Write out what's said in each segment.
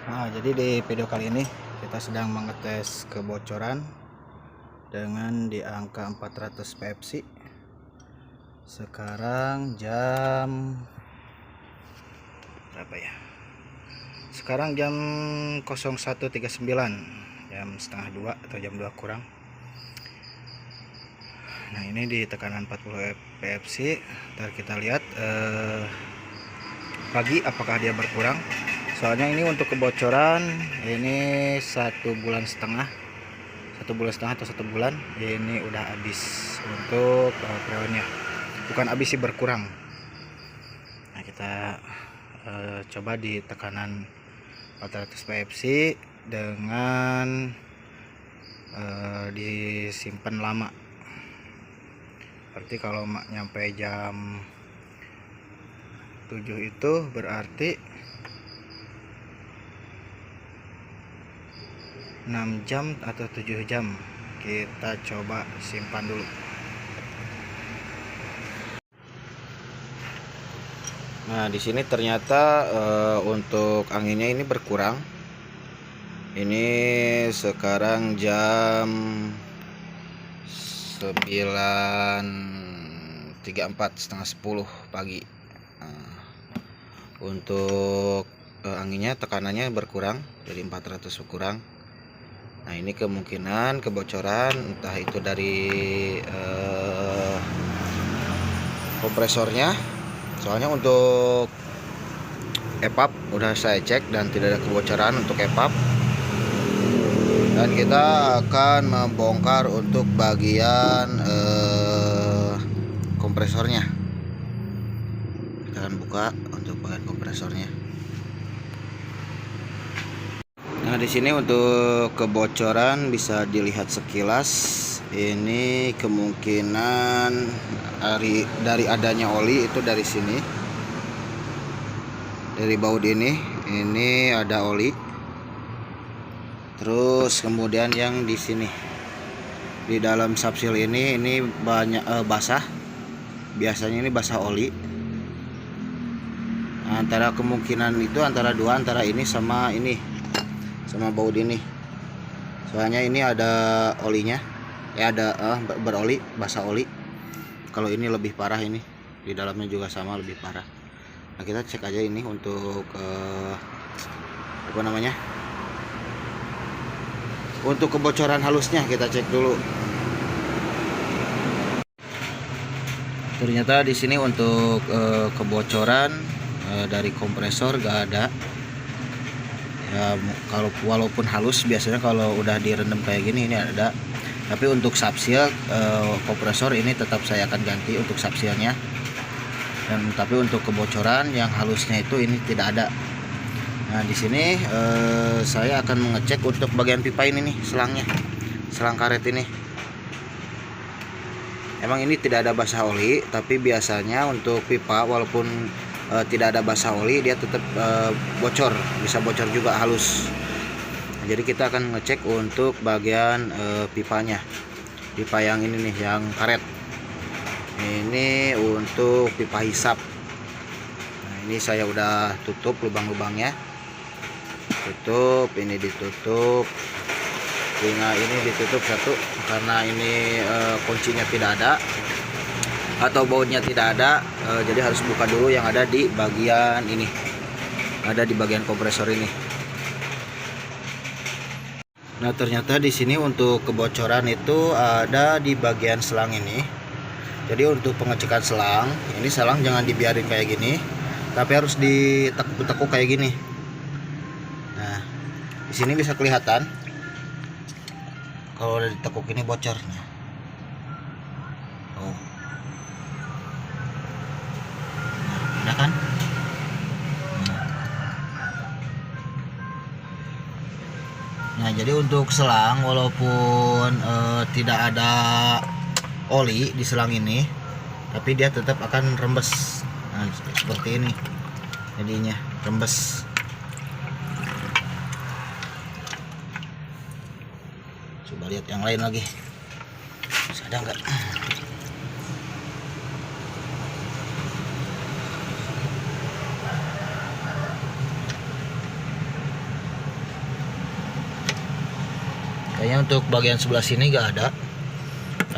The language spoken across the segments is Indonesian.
Nah, jadi di video kali ini kita sedang mengetes kebocoran dengan di angka 400 PFC. Sekarang jam berapa ya? Sekarang jam 01.39, jam setengah 2 atau jam 2 kurang. Nah, ini di tekanan 40 PFC. Ntar kita lihat pagi apakah dia berkurang. Soalnya ini untuk kebocoran ini 1,5 bulan, 1,5 bulan atau 1 bulan ini udah habis untuk freonnya, bukan habis sih, berkurang. Nah, kita coba di tekanan 400 PFC dengan disimpan lama. Berarti kalau nyampe jam 7 itu berarti 6 jam atau 7 jam. Kita coba simpan dulu. Nah, di sini ternyata untuk anginnya ini berkurang. Ini sekarang jam 9.34, setengah 10 pagi. Nah, untuk anginnya, tekanannya berkurang dari 400 berkurang. Nah, ini kemungkinan kebocoran entah itu dari kompresornya. Soalnya untuk EPAP udah saya cek dan tidak ada kebocoran untuk EPAP. Dan kita akan membongkar untuk bagian kompresornya. Kita akan buka untuk bagian kompresornya. Nah, di sini untuk kebocoran bisa dilihat sekilas. Ini kemungkinan dari adanya oli itu dari sini. Dari baut ini ada oli. Terus kemudian yang di sini di dalam subsil ini banyak basah. Biasanya ini basah oli. Antara kemungkinan itu antara ini sama sama baut ini. Soalnya ini ada olinya, ya ada beroli, basah oli. Kalau ini lebih parah, ini di dalamnya juga sama, lebih parah. Nah, kita cek aja ini untuk apa namanya, untuk kebocoran halusnya kita cek dulu. Ternyata di sini untuk kebocoran dari kompresor gak ada. Ya, kalau walaupun halus, biasanya kalau udah direndam kayak gini ini ada. Tapi untuk subsil kompresor ini tetap saya akan ganti untuk subsilnya. Dan tapi untuk kebocoran yang halusnya itu ini tidak ada. Nah, di sini saya akan mengecek untuk bagian pipa ini nih, selangnya, selang karet ini. Emang ini tidak ada basah oli, tapi biasanya untuk pipa walaupun tidak ada basah oli, dia tetap bocor, bisa bocor juga halus. Nah, jadi kita akan ngecek untuk bagian pipanya, pipa yang ini nih, yang karet. Ini untuk pipa hisap. Nah, ini saya udah tutup lubang-lubangnya, tutup, ini ditutup, telinga ini ditutup satu karena ini kuncinya tidak ada atau bautnya tidak ada, jadi harus buka dulu yang ada di bagian ini, ada di bagian kompresor ini. Nah, ternyata di sini untuk kebocoran itu ada di bagian selang ini. Jadi untuk pengecekan selang, ini selang jangan dibiarin kayak gini, tapi harus ditekuk-tekuk kayak gini. Nah, di sini bisa kelihatan kalau udah ditekuk ini bocornya. Oh. Nah, kan? Nah, jadi untuk selang walaupun tidak ada oli di selang ini, tapi dia tetap akan rembes. Nah, seperti ini jadinya, rembes. Coba lihat yang lain lagi, ada nggak? Kayaknya untuk bagian sebelah sini nggak ada,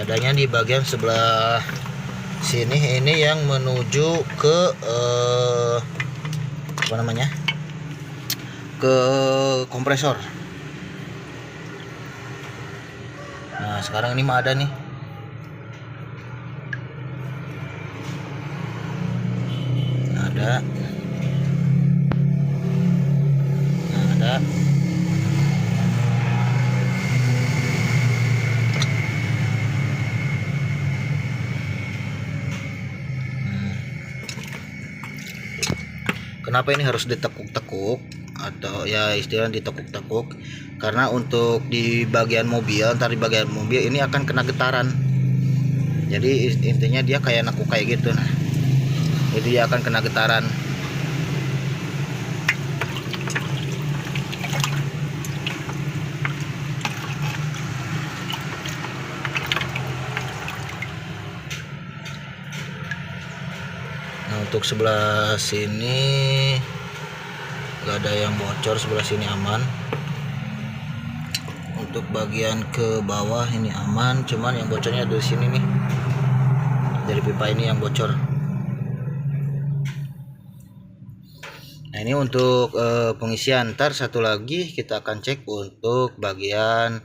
adanya di bagian sebelah sini. Ini yang menuju ke apa namanya, ke kompresor. Nah sekarang ini mah ada nih. Ada. Nah ada. Kenapa ini harus ditekuk-tekuk atau ya istilahnya ditekuk-tekuk? Karena untuk di bagian mobil, ntar di bagian mobil ini akan kena getaran. Jadi intinya dia kayak nekuk kayak gitu. Nah, jadi dia akan kena getaran. Nah untuk sebelah sini nggak ada yang bocor, sebelah sini aman. Untuk bagian ke bawah ini aman, cuman yang bocornya dari sini nih, dari pipa ini yang bocor. Nah ini untuk pengisian. Ntar satu lagi kita akan cek untuk bagian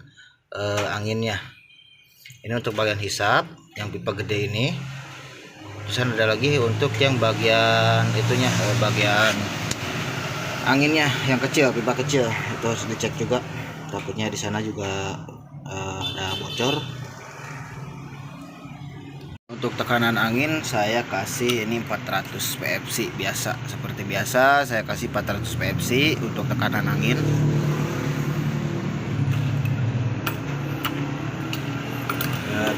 anginnya. Ini untuk bagian hisap yang pipa gede ini. Terus ada lagi untuk yang bagian itunya, bagian anginnya yang kecil, pipa kecil, itu harus dicek juga. Takutnya di sana juga ada bocor. Untuk tekanan angin saya kasih ini 400 PFC biasa, seperti biasa saya kasih 400 PFC untuk tekanan angin.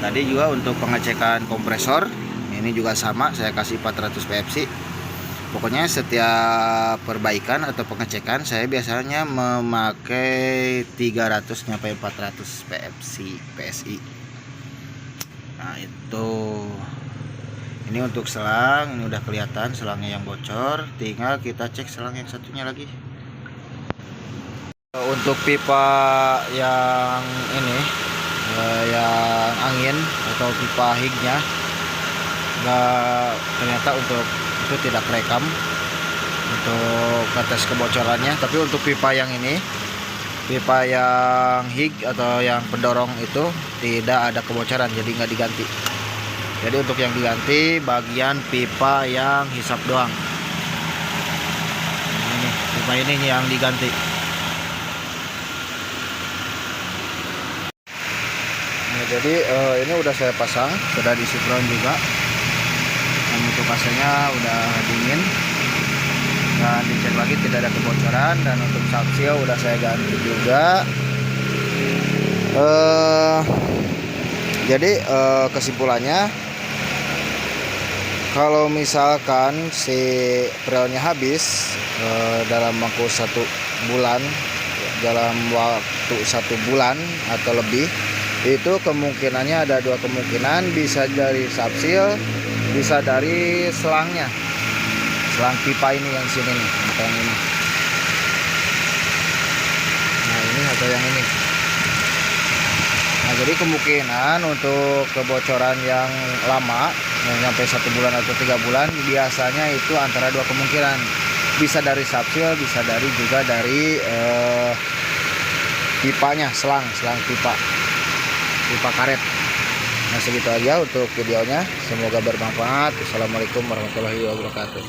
Tadi juga untuk pengecekan kompresor ini juga sama, saya kasih 400 PFC. Pokoknya setiap perbaikan atau pengecekan saya biasanya memakai 300 sampai 400 PSI. Nah itu, ini untuk selang, ini udah kelihatan selangnya yang bocor, tinggal kita cek selang yang satunya lagi. Untuk pipa yang ini, yang angin atau pipa hignya, ternyata untuk itu tidak rekam untuk ngetes kebocorannya. Tapi untuk pipa yang ini, pipa yang hig atau yang pendorong itu tidak ada kebocoran, jadi nggak diganti. Jadi untuk yang diganti bagian pipa yang hisap doang. Ini pipa ini yang diganti. Nah, jadi ini udah saya pasang, sudah diisi ground juga. Dan untuk AC-nya udah dingin. Dan dicek lagi tidak ada kebocoran, dan untuk subseal udah saya ganti juga. Jadi kesimpulannya, kalau misalkan si prelnya habis dalam waktu 1 bulan, dalam waktu 1 bulan atau lebih, itu kemungkinannya ada 2 kemungkinan, bisa dari subseal, bisa dari selangnya, selang pipa ini yang sini nih, atau yang ini. Nah ini atau yang ini. Nah jadi kemungkinan untuk kebocoran yang lama, yang sampai 1 bulan atau 3 bulan, biasanya itu antara 2 kemungkinan, bisa dari subseal, bisa dari juga dari pipanya, selang pipa karet. Nah segitu aja untuk videonya, semoga bermanfaat. Assalamualaikum warahmatullahi wabarakatuh.